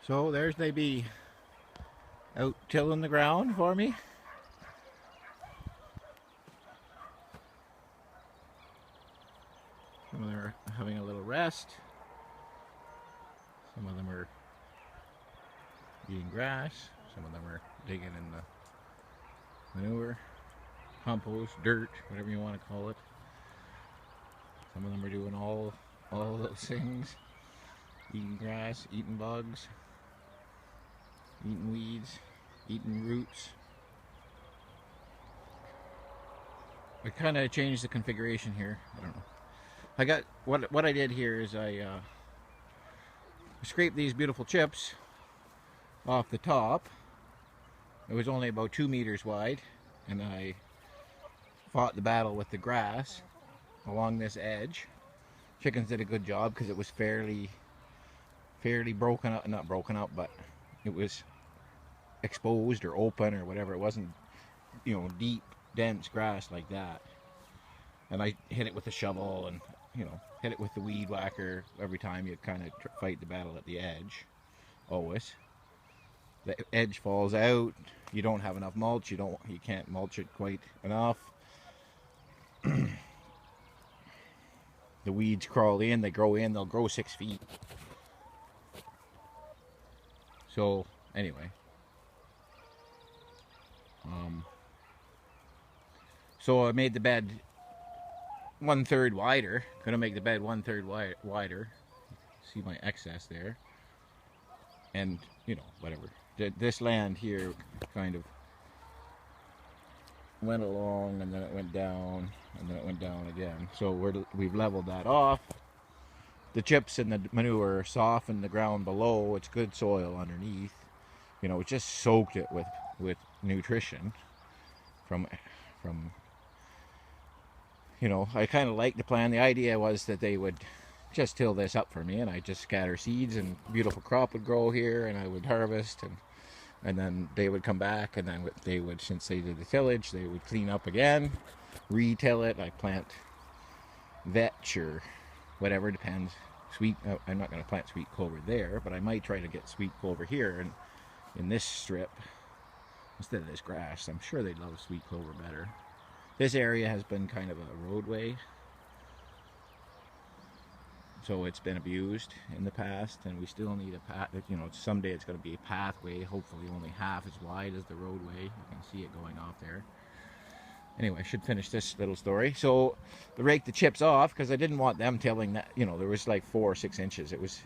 So there's they be out tilling the ground for me. Some of them are having a little rest. Some of them are eating grass. Some of them are digging in the manure, compost, dirt, whatever you want to call it. Some of them are doing all those things. Eating grass, eating bugs, eating weeds, eating roots. I kind of changed the configuration here. I don't know. I got what I did here is I scraped these beautiful chips off the top. It was only about 2 meters wide, and I fought the battle with the grass along this edge. Chickens did a good job because it was fairly broken up, not broken up, but it was exposed or open or whatever. It wasn't, deep, dense grass like that. And I hit it with a shovel and, hit it with the weed whacker every time. You kind of fight the battle at the edge, always. The edge falls out. You don't have enough mulch. You can't mulch it quite enough. The weeds crawl in. They grow in. They'll grow 6 feet. So anyway, so I made the bed 1/3 wider. Gonna make the bed 1/3 wider. See my excess there, and whatever. This land here kind of went along, and then it went down, and then it went down again. So we've leveled that off. The chips and the manure softened the ground below. It's good soil underneath. It just soaked it with nutrition from I kind of liked the plan. The idea was that they would just till this up for me, and I just scatter seeds, and beautiful crop would grow here, and I would harvest, and then they would come back, and then they would, since they did the tillage, they would clean up again, re-till it. I plant vetch or whatever, depends. I'm not going to plant sweet clover there, but I might try to get sweet clover here and in this strip instead of this grass. I'm sure they'd love sweet clover better. This area has been kind of a roadway, so it's been abused in the past, and we still need a path. Someday it's going to be a pathway, hopefully only half as wide as the roadway. You can see it going off there. Anyway, I should finish this little story. So I raked the chips off because I didn't want them tilling that. There was like 4 or 6 inches. It's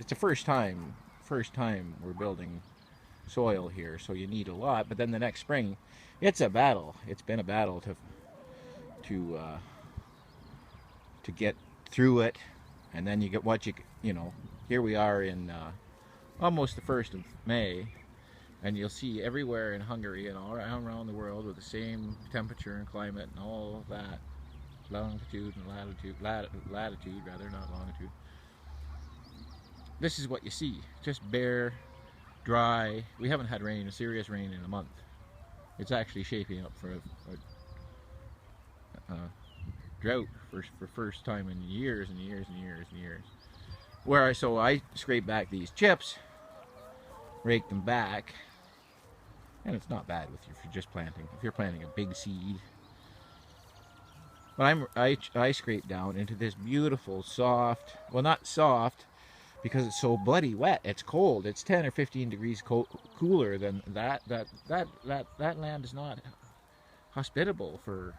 the first time we're building soil here, so you need a lot. But then the next spring, it's a battle. It's been a battle to get through it, and then you get here we are in almost the 1st of May. And you'll see everywhere in Hungary and all around the world with the same temperature and climate and all of that, longitude and latitude rather, not longitude. This is what you see, just bare, dry. We haven't had rain, serious rain, in a month. It's actually shaping up for a drought for first time in years and years and years and years. So I scrape back these chips, rake them back, and it's not bad if you're just planting. If you're planting a big seed, but I scrape down into this beautiful soft. Well, not soft because it's so bloody wet. It's cold. It's 10 or 15 degrees cooler than that. That land is not hospitable for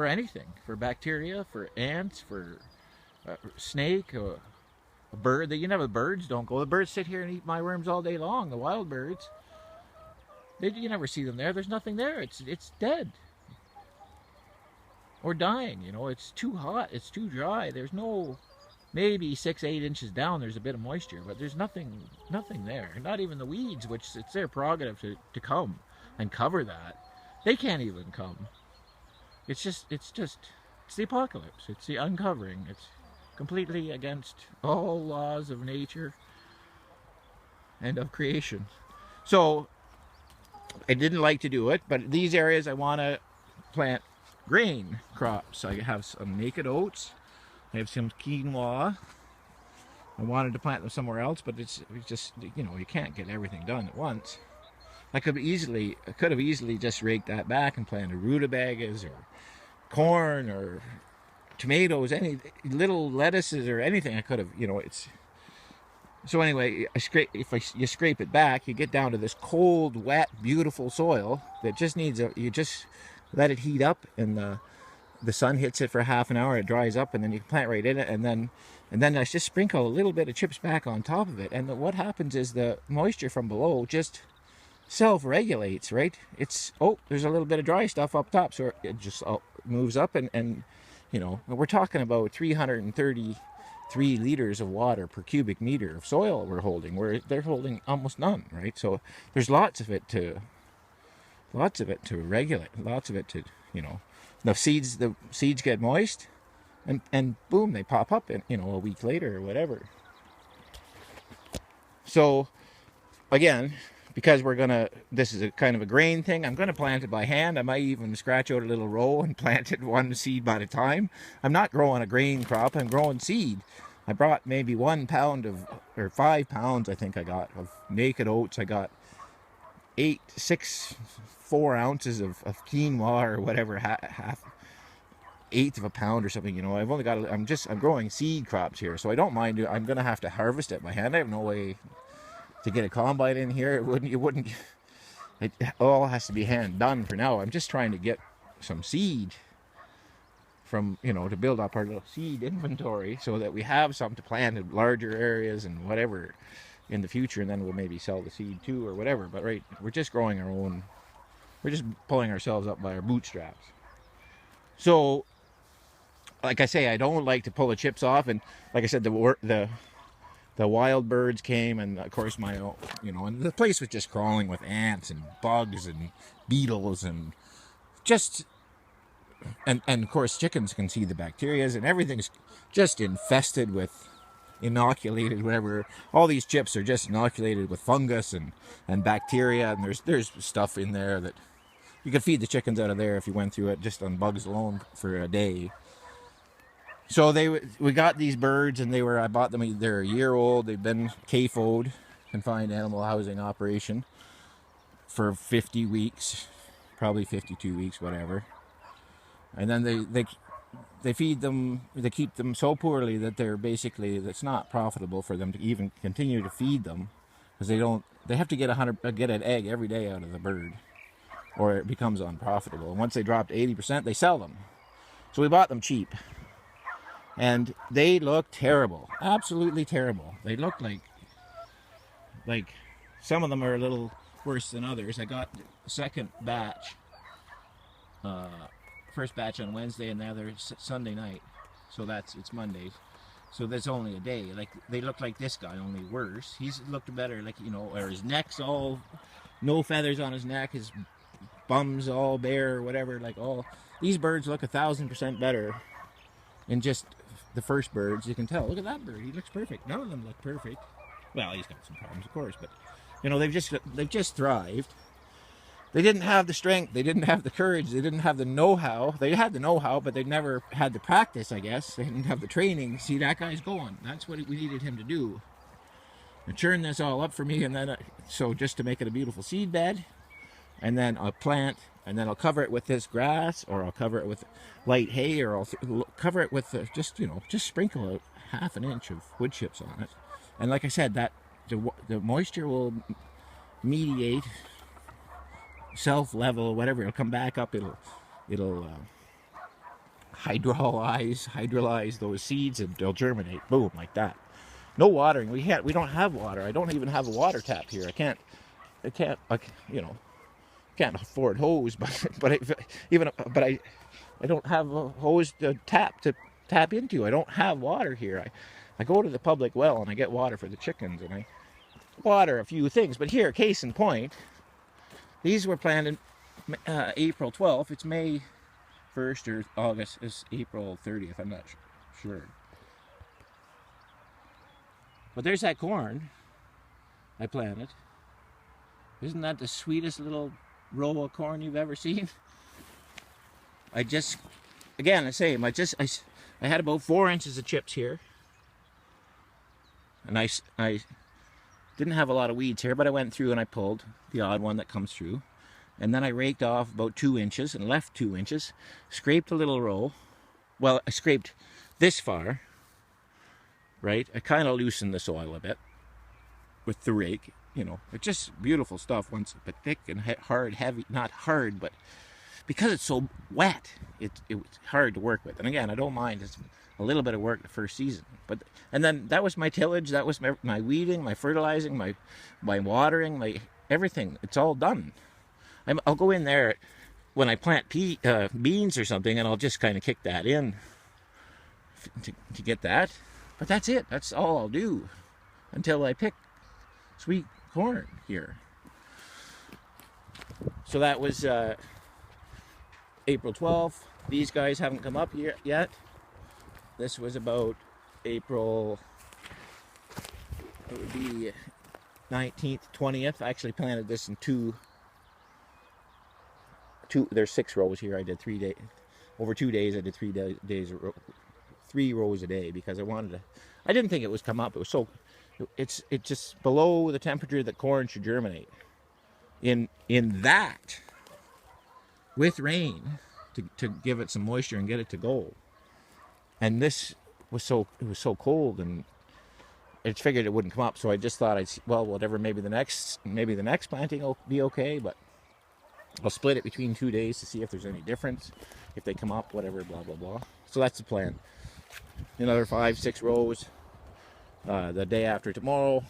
anything, for bacteria, for ants, for snake. A bird. The birds don't go. The birds sit here and eat my worms all day long. The wild birds, you never see them there. There's nothing there. It's dead or dying. It's too hot. It's too dry. There's no, maybe 6-8 inches down. There's a bit of moisture, but there's nothing there. Not even the weeds, which it's their prerogative to come and cover that. They can't even come. It's the apocalypse. It's the uncovering. It's completely against all laws of nature and of creation. So I didn't like to do it, but these areas I want to plant grain crops. I have some naked oats. I have some quinoa. I wanted to plant them somewhere else, but it's just, you know, you can't get everything done at once. I could have easily just raked that back and planted rutabagas or corn or tomatoes, any little lettuces or anything. I could have, you know, it's. So anyway, you scrape it back, you get down to this cold, wet, beautiful soil that just needs you just let it heat up, and the sun hits it for half an hour, it dries up, and then you can plant right in it, and then I just sprinkle a little bit of chips back on top of it, and what happens is the moisture from below just self-regulates, right? There's a little bit of dry stuff up top, so it just moves up, and you know, we're talking about 333 liters of water per cubic meter of soil we're holding, where they're holding almost none, right? So there's lots of it to regulate, lots of it to, you know, the seeds get moist, and boom, they pop up, in, you know, a week later or whatever. So again, because this is a kind of a grain thing, I'm gonna plant it by hand. I might even scratch out a little row and plant it one seed by a time. I'm not growing a grain crop, I'm growing seed. I brought maybe 1 pound or 5 pounds, I think I got, of naked oats. I got 4 ounces of quinoa or whatever, half eighth of a pound or something, you know. I'm growing seed crops here, so I don't mind. I'm gonna have to harvest it by hand. I have no way to get a combine in here. It all has to be hand done for now. I'm just trying to get some seed from, you know, to build up our little seed inventory so that we have some to plant in larger areas and whatever in the future, and then we'll maybe sell the seed too or whatever. But right, we're just growing our own. We're just pulling ourselves up by our bootstraps. So, like I say, I don't like to pull the chips off, and like I said, the wild birds came, and of course and the place was just crawling with ants and bugs and beetles and just, and of course chickens can see the bacterias, and everything's just infested with inoculated whatever. All these chips are just inoculated with fungus and bacteria, and there's stuff in there that you could feed the chickens out of there if you went through it just on bugs alone for a day. So we got these birds, and I bought them, they're a year old. They've been CAFO'd, confined animal housing operation, for 50 weeks, probably 52 weeks, whatever. And then they feed them, they keep them so poorly that it's not profitable for them to even continue to feed them, because they have to get an egg every day out of the bird, or it becomes unprofitable. And once they drop to 80%, they sell them. So we bought them cheap. And they look terrible, absolutely terrible. They look like some of them are a little worse than others. I got the second batch, first batch on Wednesday, and the other Sunday night. So it's Mondays. So that's only a day. Like, they look like this guy, only worse. He's looked better, like, you know, or his neck's all, no feathers on his neck, his bum's all bare or whatever. Like, these birds look 1,000% better in just the first birds. You can tell. Look at that bird. He looks perfect. None of them look perfect. Well, he's got some problems, of course, but you know, they've just thrived. They didn't have the strength. They didn't have the courage. They didn't have the know-how. They had the know-how, but they never had the practice, I guess. They didn't have the training. See, that guy's going. That's what we needed him to do. And churn this all up for me, and then so just to make it a beautiful seed bed, and then I'll plant. And then I'll cover it with this grass, or I'll cover it with light hay, or I'll cover it with just sprinkle a half an inch of wood chips on it. And like I said, that the moisture will mediate, self-level, whatever. It'll come back up. It'll hydrolyze those seeds, and they'll germinate. Boom, like that. No watering. We don't have water. I don't even have a water tap here. I can't. You know. Can't afford hose, but I don't have a hose to tap into. I don't have water here. I go to the public well and I get water for the chickens, and I water a few things. But here, case in point, these were planted April 12th. It's May 1st or August. It's April 30th. I'm not sure. But there's that corn I planted. Isn't that the sweetest little row of corn you've ever seen? I had about 4 inches of chips here, And I didn't have a lot of weeds here, but I went through and I pulled the odd one that comes through. And then I raked off about 2 inches and left 2 inches, scraped a little row. Well, I scraped this far, right? I kind of loosened the soil a bit with the rake, you know. It's just beautiful stuff once, but thick and hard, heavy, not hard, but because it's so wet, it's hard to work with. And again, I don't mind. It's a little bit of work the first season, and then that was my tillage, that was my weeding, my fertilizing, my watering, my everything. It's all done. I'll go in there when I plant beans or something, and I'll just kind of kick that in to get that. But that's it. That's all I'll do until I pick sweet corn here. So that was April 12th. These guys haven't come up here yet. This was about April, it would be 19th, 20th. I actually planted this in two, there's 6 rows here. I did 3 days, over 2 days I did 3 days, 3 rows a day, because I didn't think it was come up. It was so, it's just below the temperature that corn should germinate. In that, with rain, to give it some moisture and get it to go. And this was so cold, and I figured it wouldn't come up. So I just thought whatever, maybe the next planting will be okay, but I'll split it between 2 days to see if there's any difference, if they come up, whatever, blah blah blah. So that's the plan. Another 5-6 rows the day after tomorrow.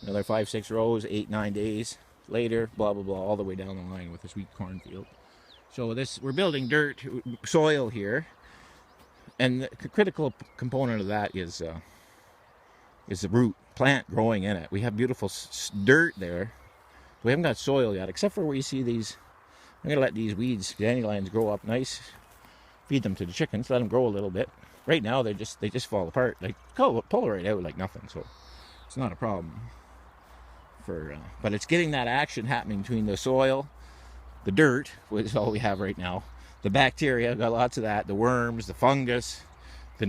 Another 5-6 rows, 8-9 days later, blah blah blah, all the way down the line with the sweet cornfield. So we're building soil here, and the critical component of that is the root plant growing in it. We have beautiful dirt there. We haven't got soil yet, except for where you see these. I'm gonna let these weeds, dandelions, grow up nice. Feed them to the chickens, let them grow a little bit. Right now they just fall apart. Like pull right out like nothing. So it's not a problem. But it's getting that action happening between the soil, the dirt, which is all we have right now, the bacteria, got lots of that, the worms, the fungus, all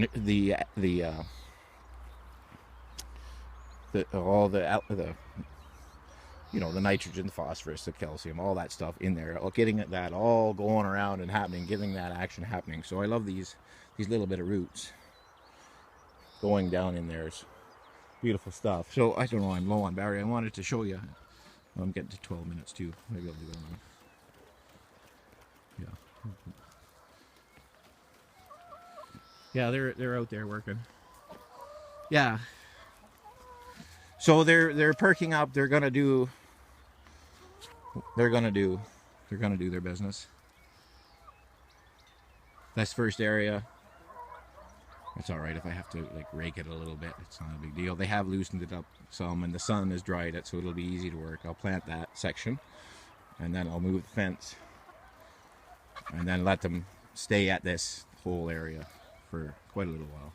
the you know, the nitrogen, the phosphorus, the calcium, all that stuff in there, getting that all going around and happening, getting that action happening. So I love these little bit of roots going down in there. It's beautiful stuff. So I don't know, I'm low on battery. I wanted to show you. I'm getting to 12 minutes too. Maybe I'll do that one. Yeah, they're out there working. Yeah. So they're perking up. They're gonna do their business. This first area, it's all right if I have to like rake it a little bit. It's not a big deal. They have loosened it up some, and the sun has dried it, so it'll be easy to work. I'll plant that section, and then I'll move the fence, and then let them stay at this whole area for quite a little while.